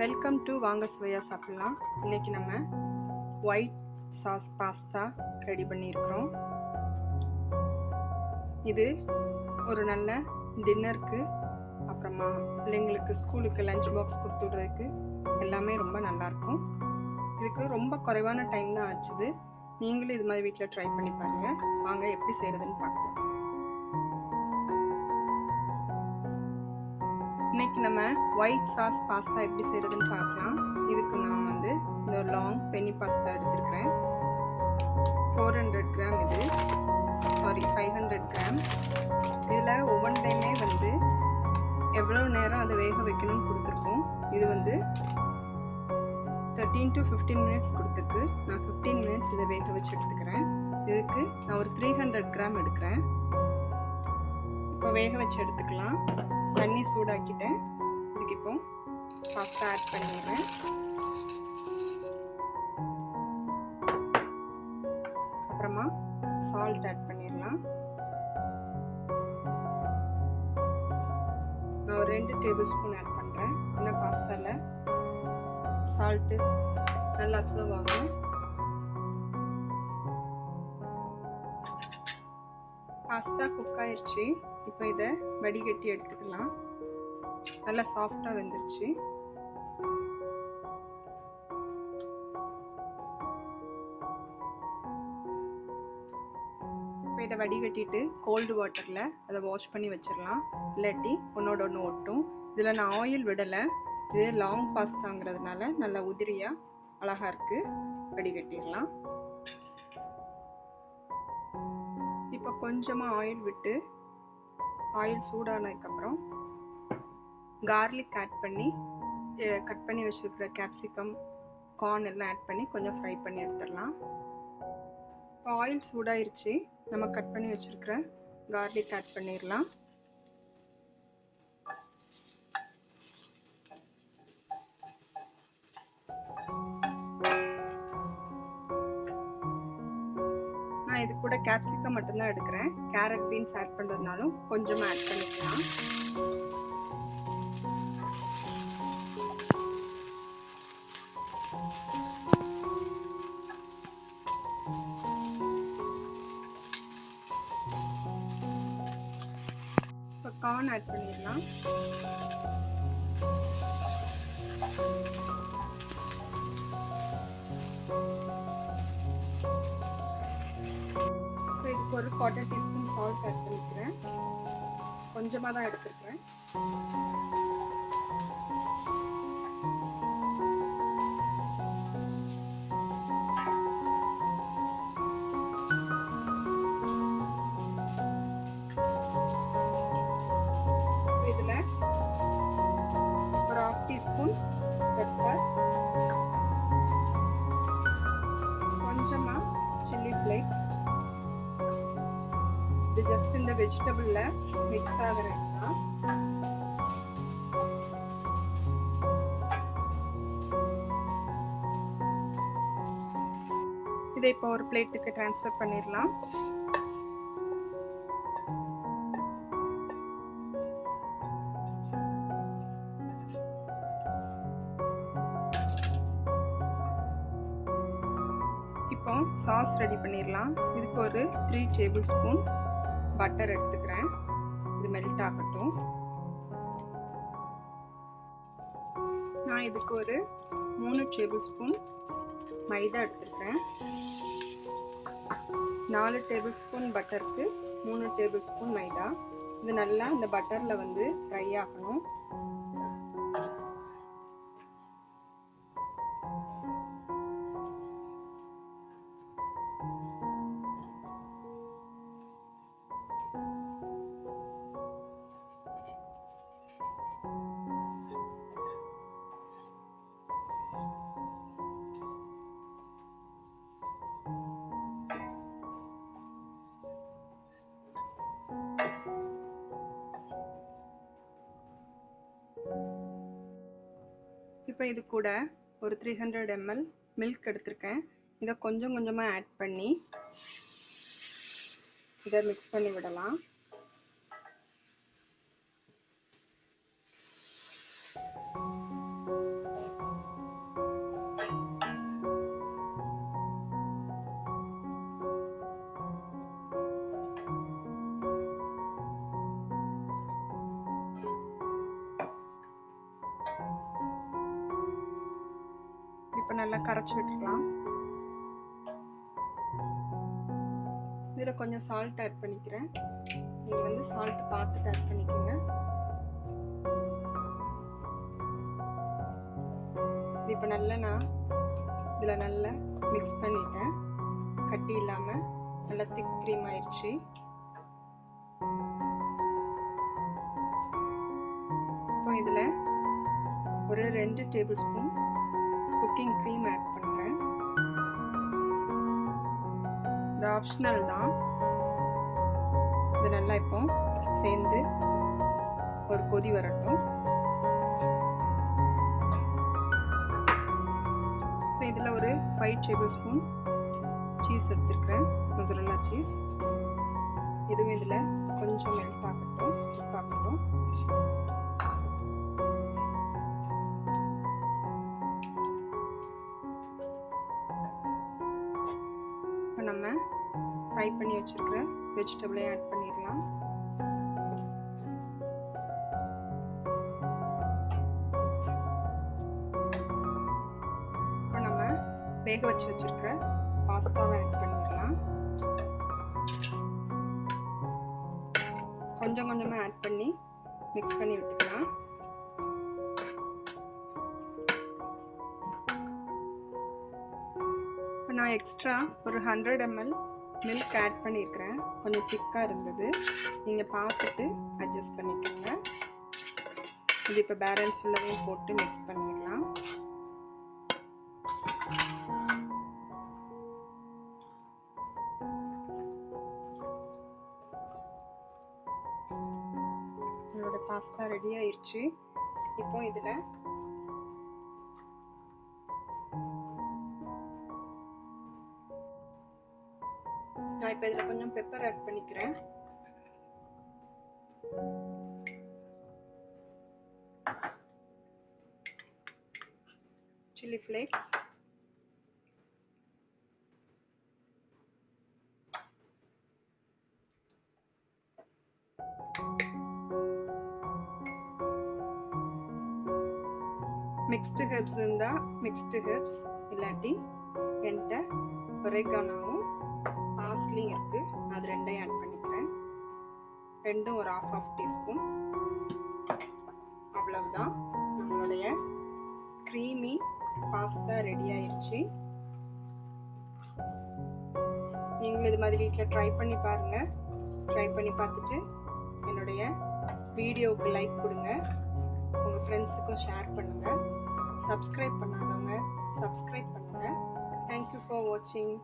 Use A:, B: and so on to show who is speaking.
A: Welcome to வாங்க சுவையா சாப்பிடலாம். இன்னைக்கு நம்ம ஒயிட் சாஸ் பாஸ்தா ரெடி பண்ணியிருக்கிறோம். இது ஒரு நல்ல டின்னருக்கு, அப்புறமா பிள்ளைங்களுக்கு ஸ்கூலுக்கு லஞ்ச் பாக்ஸ் கொடுத்து விடுறதுக்கு எல்லாமே ரொம்ப நல்லாயிருக்கும். இதுக்கு ரொம்ப குறைவான டைம் தான் ஆச்சுது. நீங்களும் இது மாதிரி வீட்டில் ட்ரை பண்ணி பாருங்கள். வாங்க எப்படி செய்கிறதுன்னு பார்க்கலாம். இன்னைக்கு நம்ம ஒயிட் சாஸ் பாஸ்தா எப்படி செய்கிறதுன்னு பார்க்கலாம். இதுக்கு நான் இந்த லாங் பெனி பாஸ்தா எடுத்துருக்கிறேன். 400 கிராம் இது, சாரி 500 கிராம். இதில் ஒவ்வொன்றையுமே எவ்வளோ நேரம் அதை வேக வைக்கணும்னு கொடுத்துருக்கோம். இது 13 to 15 மினிட்ஸ் கொடுத்துருக்கு. நான் 15 மினிட்ஸ் இதை வேக வச்சு எடுத்துக்கிறேன். இதுக்கு நான் ஒரு 300 கிராம் எடுக்கிறேன். இப்போ வேக வச்சு எடுத்துக்கலாம். தண்ணி சூடாக்கிட்டேன். இதுக்கு இப்போ பாஸ்தா ஆட் பண்ணிடுறேன். அப்புறமா சால்ட் ஆட் பண்ணிடலாம். நான் ஒரு 2 டேபிள் ஸ்பூன் ஆட் பண்ணுறேன். இன்னும் பாஸ்தாவில் சால்ட்டு நல்லா அப்சர்வ் ஆகும். பாஸ்தா குக் ஆயிடுச்சு. இப்போ இதை வடிகட்டி எடுத்துக்கலாம். நல்லா சாஃப்டாக வெந்துருச்சு. இப்போ இதை வடிகட்டிட்டு கோல்டு வாட்டரில் அதை வாஷ் பண்ணி வச்சிடலாம். இல்லாட்டி ஒன்னோட ஒன்று ஒட்டும். இதில் நான் ஆயில் விடலை. இது லாங் பாஸ்தாங்கிறதுனால நல்லா உதிரியாக அழகாக இருக்குது. வடிகட்டிடலாம். இப்போ கொஞ்சமாக ஆயில் விட்டு, ஆயில் சூடானதுக்கப்புறம் கார்லிக் ஆட் பண்ணி, கட் பண்ணி வச்சுருக்கிற கேப்சிகம், கார்ன் எல்லாம் ஆட் பண்ணி கொஞ்சம் ஃப்ரை பண்ணி எடுத்துடலாம். இப்போ ஆயில் சூடாயிருச்சு. நம்ம கட் பண்ணி வச்சுருக்கிற கார்லிக் ஆட் பண்ணிடலாம். நான் இது கூட கேப்சிகம் மட்டும்தான் எடுக்கிறேன். கேரட் பீன்ஸ் ஆட் பண்ணுறதுனாலும் கொஞ்சமாக ஆட் பண்ணிக்கலாம். இப்போ கார்ன் ஆட் பண்ணிடலாம். இதுக்கு ஒரு 1/4 டீஸ்பூன் சால்ட் ஆட் பண்ணிக்கிறேன். கொஞ்சமாக தான் எடுத்துருக்கிறேன். இதில் ஒரு 1/2 டீஸ்பூன் பெப்பர், கொஞ்சமாக சில்லி ஃப்ளேக்ஸ். இது ஜஸ்ட் இந்த வெஜிடபிளில் மிக்ஸ் ஆகிறதுக்கு தான். இதை இப்போ ஒரு பிளேட்டுக்கு ட்ரான்ஸ்ஃபர் பண்ணிடலாம். இப்போ சாஸ் ரெடி பண்ணிடலாம். இதுக்கு ஒரு 3 டேபிள் ஸ்பூன் பட்டர் எடுத்துக்கிறேன். இது மெல்ட் ஆகட்டும். நான் இதுக்கு ஒரு 3 டேபிள் ஸ்பூன் மைதா எடுத்துருக்கேன். 4 டேபிள் ஸ்பூன் பட்டருக்கு 3 டேபிள் ஸ்பூன் மைதா. இது நல்லா இந்த பட்டரில் ஃப்ரை ஆகணும். இப்போ இது கூட ஒரு 300 ml மில்க் எடுத்திருக்கேன். இதை கொஞ்சம் கொஞ்சமாக ஆட் பண்ணி இதை மிக்ஸ் பண்ணி விடலாம். நல்லா கரைச்சி விட்டுக்கலாம். இதில் கொஞ்சம் சால்ட் ஆட் பண்ணிக்கிறேன். நீங்கள் வந்து சால்ட் பார்த்துட்டு ஆட் பண்ணிக்கோங்க. இப்போ நல்லா நான் இதில் நல்லா மிக்ஸ் பண்ணிட்டேன். கட்டி இல்லாமல் நல்லா திக் க்ரீம் ஆயிடுச்சு. இப்போ இதில் ஒரு 2 tablespoon cooking cream add பண்ணுறேன். இது ஆப்ஷனல் தான். இது நல்லா இப்போ சேர்ந்து ஒரு கொதி வரட்டும். இப்போ இதில் ஒரு 5 டேபிள் ஸ்பூன் சீஸ் எடுத்துருக்கேன், மொசரல்லா சீஸ். இதுவும் இதில் கொஞ்சம் மெல்ட் ஆகட்டும், குக் ஆகட்டும். இப்போ நம்ம ஃப்ரை பண்ணி வச்சிருக்கிற வெஜிடபிளையும் ஆட் பண்ணிடலாம். இப்போ நம்ம வேக வச்சு வச்சிருக்கிற பாஸ்தாவை ஆட் பண்ணிடலாம். கொஞ்சம் கொஞ்சமாக ஆட் பண்ணி மிக்ஸ் பண்ணி விட்டுக்கலாம். இப்போ நான் எக்ஸ்ட்ரா ஒரு 100 ml மில்க் ஆட் பண்ணியிருக்கிறேன். கொஞ்சம் திக்காக இருந்தது, நீங்கள் பார்த்துட்டு அட்ஜஸ்ட் பண்ணிக்கோங்க. இது இப்போ பேலன்ஸ் உள்ளதையும் போட்டு மிக்ஸ் பண்ணிடலாம். என்னோட பாஸ்தா ரெடி ஆயிடுச்சு. இப்போ இதில் நான் இப்போ இதில் கொஞ்சம் பெப்பர் ஆட் பண்ணிக்கிறேன். சில்லி ஃப்ளேக்ஸ், மிக்ஸ்டு ஹெர்ப்ஸ் இருந்தால் மிக்ஸ்டு ஹெர்ப்ஸ், இல்லாட்டி என்கிட்ட ஒரேகானோவும் பார்ஸ்லியும் இருக்குது, அது ரெண்டையும் ஆட் பண்ணிக்கிறேன். ரெண்டும் ஒரு 1/2 டீஸ்பூன். அவ்வளவுதான், நம்மளுடைய க்ரீமி பாஸ்தா ரெடி ஆயிடுச்சு. நீங்களும் இது மாதிரி வீட்டில் ட்ரை பண்ணி பாருங்கள். ட்ரை பண்ணி பார்த்துட்டு என்னுடைய வீடியோவுக்கு லைக் கொடுங்க, உங்கள் ஃப்ரெண்ட்ஸுக்கும் ஷேர் பண்ணுங்கள். சப்ஸ்கிரைப் பண்ணாதவங்க சப்ஸ்கிரைப் பண்ணுங்கள். தேங்க்யூ ஃபார் வாட்சிங்.